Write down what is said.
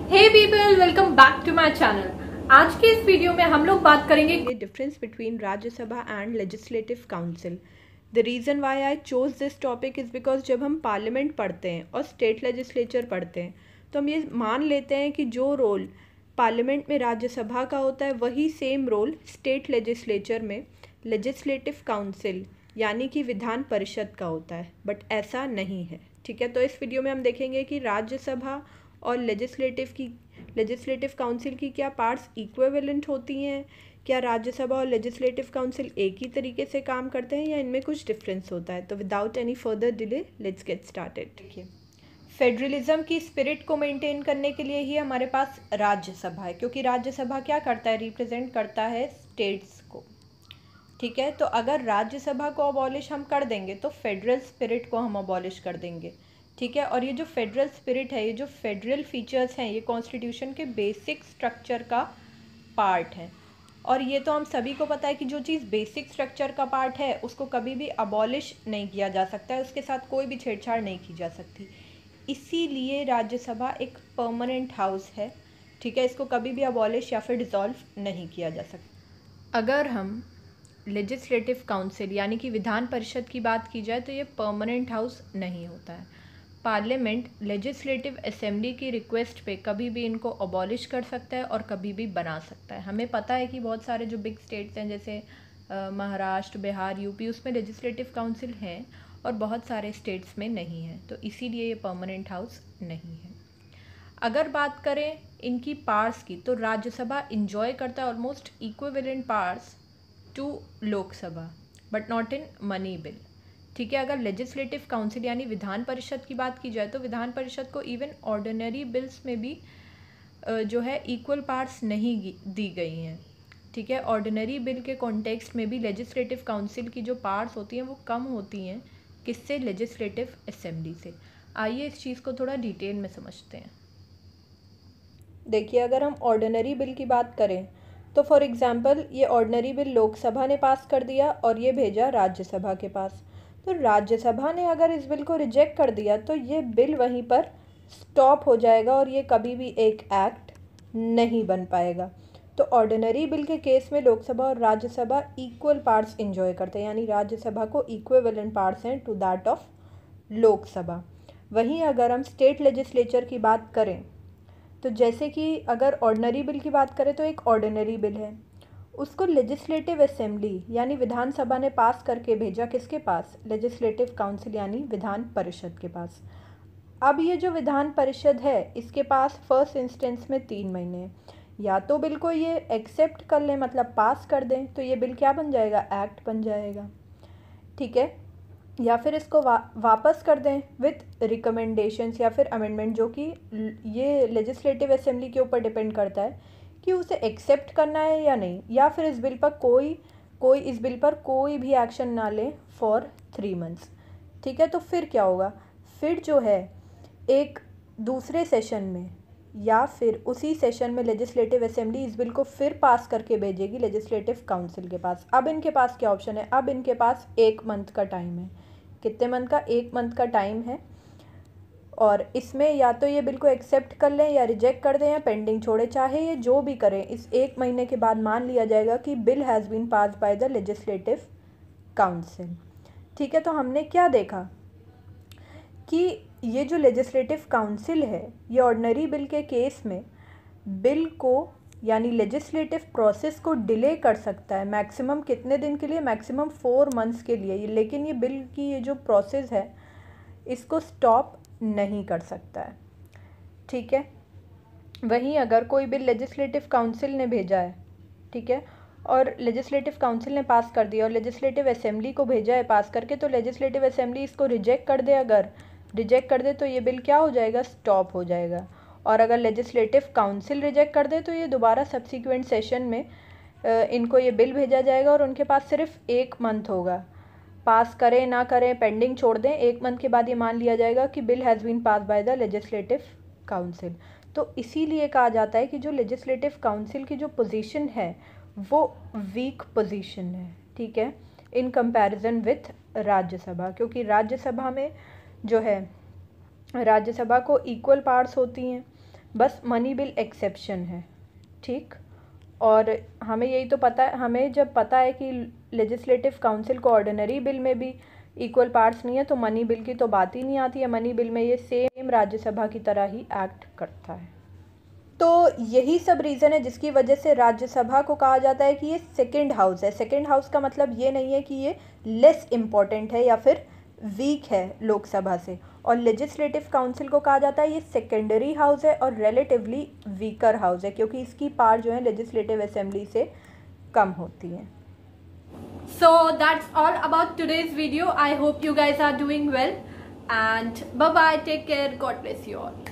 Hey people, welcome back to my channel. आज के इस वीडियो में हम लोग बात करेंगे difference between Rajya Sabha and legislative council. The reason why I chose this topic is because जब हम पार्लियामेंट पढ़ते हैं और स्टेट लेजिस्लेचर पढ़ते हैं तो हम ये मान लेते हैं कि जो रोल पार्लियामेंट में राज्यसभा का होता है वही सेम रोल स्टेट लेजिस्लेचर में लेजिस्लेटिव काउंसिल यानी कि विधान परिषद का होता है, बट ऐसा नहीं है। ठीक है, तो इस वीडियो में हम देखेंगे कि राज्यसभा और लेजिस्लेटिव काउंसिल की क्या पार्ट्स इक्विवेलेंट होती हैं, क्या राज्यसभा और लेजिस्लेटिव काउंसिल एक ही तरीके से काम करते हैं या इनमें कुछ डिफरेंस होता है। तो without any further delay let's get started. देखिए, फेडरलिज्म की स्पिरिट को मेंटेन करने के लिए ही हमारे पास राज्यसभा है, क्योंकि राज्यसभा क्या करता है, रिप्रेजेंट करता है स्टेट्स को। ठीक है, तो अगर राज्यसभा को अबॉलिश हम कर देंगे तो फेडरल स्पिरिट को हम अबॉलिश कर देंगे। ठीक है, और ये जो फेडरल स्पिरिट है, ये जो फेडरल फीचर्स हैं, ये कॉन्स्टिट्यूशन के बेसिक स्ट्रक्चर का पार्ट है। और ये तो हम सभी को पता है कि जो चीज़ बेसिक स्ट्रक्चर का पार्ट है उसको कभी भी अबॉलिश नहीं किया जा सकता है, उसके साथ कोई भी छेड़छाड़ नहीं की जा सकती। इसीलिए राज्यसभा एक परमानेंट हाउस है। ठीक है, इसको कभी भी अबॉलिश या फिर डिसॉल्व नहीं किया जा सकता। अगर हम लेजिस्लेटिव काउंसिल यानी कि विधान परिषद की बात की जाए तो ये परमानेंट हाउस नहीं होता है। पार्लियामेंट लेजिस्लेटिव असेंबली की रिक्वेस्ट पे कभी भी इनको अबॉलिश कर सकता है और कभी भी बना सकता है। हमें पता है कि बहुत सारे जो बिग स्टेट्स हैं जैसे महाराष्ट्र, बिहार, यूपी, उसमें लेजिस्लेटिव काउंसिल हैं और बहुत सारे स्टेट्स में नहीं है, तो इसीलिए ये परमानेंट हाउस नहीं है। अगर बात करें इनकी पावर्स की तो राज्यसभा इंजॉय करता है almost equivalent powers to Lok Sabha, but not in money bill. ठीक है, अगर लेजिस्लेटिव काउंसिल यानी विधान परिषद की बात की जाए तो विधान परिषद को इवन ऑर्डिनरी बिल्स में भी जो है इक्वल पार्ट्स नहीं दी गई हैं। ठीक है, ऑर्डिनरी बिल के कॉन्टेक्स्ट में भी लेजिस्लेटिव काउंसिल की जो पार्ट्स होती हैं वो कम होती हैं किससे, लेजिस्लेटिव असेंबली से। आइए इस चीज़ को थोड़ा डिटेल में समझते हैं। देखिए, अगर हम ऑर्डिनरी बिल की बात करें तो फॉर एग्जांपल ये ऑर्डिनरी बिल लोकसभा ने पास कर दिया और ये भेजा राज्यसभा के पास। तो राज्यसभा ने अगर इस बिल को रिजेक्ट कर दिया तो ये बिल वहीं पर स्टॉप हो जाएगा और ये कभी भी एक एक्ट नहीं बन पाएगा। तो ऑर्डिनरी बिल के केस में लोकसभा और राज्यसभा इक्वल पार्ट्स इंजॉय करते हैं, यानी राज्यसभा को इक्विवेलेंट पार्ट्स हैं टू दैट ऑफ लोकसभा। वहीं अगर हम स्टेट लेजिस्लेचर की बात करें तो जैसे कि अगर ऑर्डिनरी बिल की बात करें तो एक ऑर्डिनरी बिल है, उसको लेजिस्लेटिव असेंबली यानी विधानसभा ने पास करके भेजा किसके पास, लेजिस्लेटिव काउंसिल यानी विधान परिषद के पास। अब ये जो विधान परिषद है इसके पास फर्स्ट इंस्टेंस में 3 महीने हैं, या तो बिल को ये एक्सेप्ट कर लें मतलब पास कर दें तो ये बिल क्या बन जाएगा, एक्ट बन जाएगा। ठीक है, या फिर इसको वापस कर दें विथ रिकमेंडेशंस या फिर अमेंडमेंट, जो कि ये लेजिस्लेटिव असेंबली के ऊपर डिपेंड करता है कि उसे एक्सेप्ट करना है या नहीं, या फिर इस बिल पर कोई भी एक्शन ना ले फॉर 3 मंथ्स। ठीक है, तो फिर क्या होगा, फिर जो है एक दूसरे सेशन में या फिर उसी सेशन में लेजिस्लेटिव असेंबली इस बिल को फिर पास करके भेजेगी लेजिस्लेटिव काउंसिल के पास। अब इनके पास क्या ऑप्शन है, अब इनके पास 1 मंथ का टाइम है। कितने मंथ का, 1 मंथ का टाइम है, और इसमें या तो ये बिल को एक्सेप्ट कर लें या रिजेक्ट कर दें या पेंडिंग छोड़े, चाहे ये जो भी करें, इस 1 महीने के बाद मान लिया जाएगा कि bill has been pass by the legislative council. ठीक है, तो हमने क्या देखा कि ये जो लेजिस्लेटिव काउंसिल है ये ऑर्डिनरी बिल के केस में बिल को यानी लेजिस्लेटिव प्रोसेस को डिले कर सकता है मैक्सिमम कितने दिन के लिए, मैक्सिमम 4 मंथ्स के लिए, लेकिन ये बिल की ये जो प्रोसेस है इसको स्टॉप नहीं कर सकता है। ठीक है, वहीं अगर कोई बिल लेजिस्लेटिव काउंसिल ने भेजा है, ठीक है, और लेजिस्लेटिव काउंसिल ने पास कर दिया और लेजिस्लेटिव असेंबली को भेजा है पास करके, तो लेजिस्लेटिव असेंबली इसको रिजेक्ट कर दे, अगर रिजेक्ट कर दे तो ये बिल क्या हो जाएगा, स्टॉप हो जाएगा। और अगर लेजिस्लेटिव काउंसिल रिजेक्ट कर दे तो ये दोबारा सब्सिक्वेंट सेशन में इनको ये बिल भेजा जाएगा और उनके पास सिर्फ 1 मंथ होगा, पास करें ना करें, पेंडिंग छोड़ दें, 1 मंथ के बाद ये मान लिया जाएगा कि bill has been pass by the legislative council. तो इसीलिए कहा जाता है कि जो लेजिस्लेटिव काउंसिल की जो पोजीशन है वो वीक पोजीशन है। ठीक है, इन कंपैरिजन विथ राज्यसभा, क्योंकि राज्यसभा में जो है राज्यसभा को इक्वल पावर्स होती हैं, बस मनी बिल एक्सेप्शन है, ठीक। और हमें यही तो पता है, हमें जब पता है कि लेजिस्लेटिव काउंसिल को ऑर्डिनरी बिल में भी इक्वल पार्ट्स नहीं है, तो मनी बिल की तो बात ही नहीं आती है। मनी बिल में ये सेम राज्यसभा की तरह ही एक्ट करता है। तो यही सब रीज़न है जिसकी वजह से राज्यसभा को कहा जाता है कि ये सेकंड हाउस है। सेकंड हाउस का मतलब ये नहीं है कि ये लेस इम्पॉर्टेंट है या फिर वीक है लोकसभा से। और लेजिस्लेटिव काउंसिल को कहा जाता है ये सेकेंडरी हाउस है और रिलेटिवली वीकर हाउस है, क्योंकि इसकी पावर जो है लेजिस्लेटिव असेंबली से कम होती है। So that's all about today's video. I hope you guys are doing well, and bye bye, take care, God bless you all.